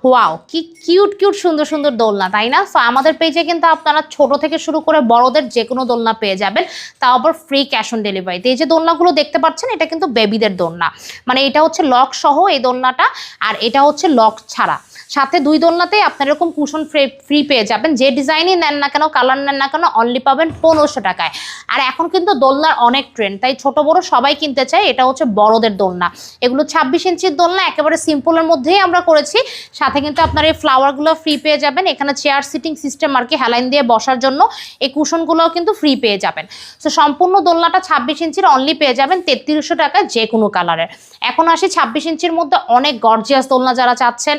Wow, কি cute cute সুন্দর সুন্দর দোলনা, তাই না? সো আমাদের পেজে কিন্তু আপনারা ছোট থেকে শুরু করে বড়দের যে কোনো দোলনা পেয়ে যাবেন, তাও আবার ফ্রি ক্যাশ অন ডেলিভারিতে। এই যে দোলনাগুলো দেখতে পাচ্ছেন, এটা কিন্তু বেবিদের দোলনা, মানে এটা হচ্ছে লক সহ এই দোলনাটা, আর এটা হচ্ছে লক ছাড়া। সাথে দুই দোলনাতেই আপনার এরকম কুশন ফ্রি পেয়ে যাবেন। যে ডিজাইনই নেন না কেন, কালার নেন না কেন, অনলি পাবেন 1500 টাকায়। আর এখন কিন্তু দোলনার অনেক ট্রেন্ড, তাই ছোট বড় সবাই কিনতে চায়। এটা হচ্ছে বড়দের দোলনা, এগুলো 26 ইঞ্চির দোলনা, একেবারে সিম্পলের মধ্যেই আমরা করেছি। সাথে কিন্তু আপনার এই ফ্লাওয়ারগুলো ফ্রি পেয়ে যাবেন। এখানে চেয়ার সিটিং সিস্টেম আর কি, হেলাইন দিয়ে বসার জন্য এই কুশনগুলোও কিন্তু ফ্রি পেয়ে যাবেন। তো সম্পূর্ণ দোলনাটা 26 ইঞ্চির অনলি পেয়ে যাবেন 3300 টাকায়, যে কোনো কালারের। এখন আসি 26 ইঞ্চির মধ্যে অনেক গর্জিয়াস দোলনা যারা চাচ্ছেন,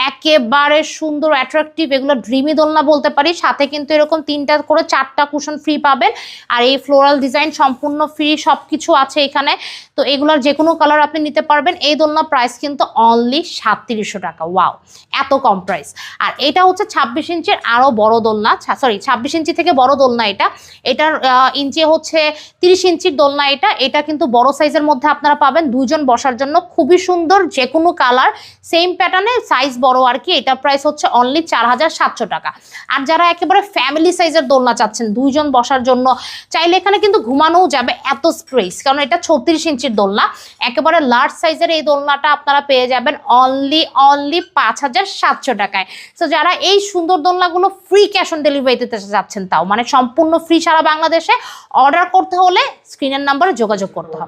একেবারে সুন্দর অ্যাট্রাকটিভ, এগুলো ড্রিমি দোলনা বলতে পারি। সাথে কিন্তু এরকম 3টা করে 4টা কুশন ফ্রি পাবেন, আর এই ফ্লোরাল ডিজাইন সম্পূর্ণ ফ্রি, সব কিছু আছে এখানে। তো এগুলোর যে কোনো কালার আপনি নিতে পারবেন। এই দোলনা প্রাইস কিন্তু অনলি 3700 টাকা। ওয়াও, এত কম প্রাইস। আর এটা হচ্ছে 26 ইঞ্চির আরও বড় দোলনা, সরি 26 ইঞ্চি থেকে বড় দোলনা এটা। এটার ইঞ্চি হচ্ছে 30 ইঞ্চির দোলনা এটা। এটা কিন্তু বড় সাইজের মধ্যে আপনারা পাবেন, দুজন বসার জন্য খুবই সুন্দর, যে কোনো কালার সেম প্যাটার্নে, সাইজ বড় আর কি। এটা প্রাইস হচ্ছে অনলি 4700 টাকা। আর যারা একেবারে ফ্যামিলি সাইজের দোলনা চাচ্ছেন, দুইজন বসার জন্য, চাইলে এখানে কিন্তু ঘুমানোও যাবে, এত স্পেস, কারণ এটা 36 ইঞ্চির দোলনা। একেবারে লার্জ সাইজের এই দোলনাটা আপনারা পেয়ে যাবেন অনলি 5700 টাকায়। তো যারা এই সুন্দর দোলনাগুলো ফ্রি ক্যাশ অন ডেলিভারিতে যাচ্ছেন, তাও মানে সম্পূর্ণ ফ্রি সারা বাংলাদেশে, অর্ডার করতে হলে স্ক্রিনের নাম্বারে যোগাযোগ করতে হবে।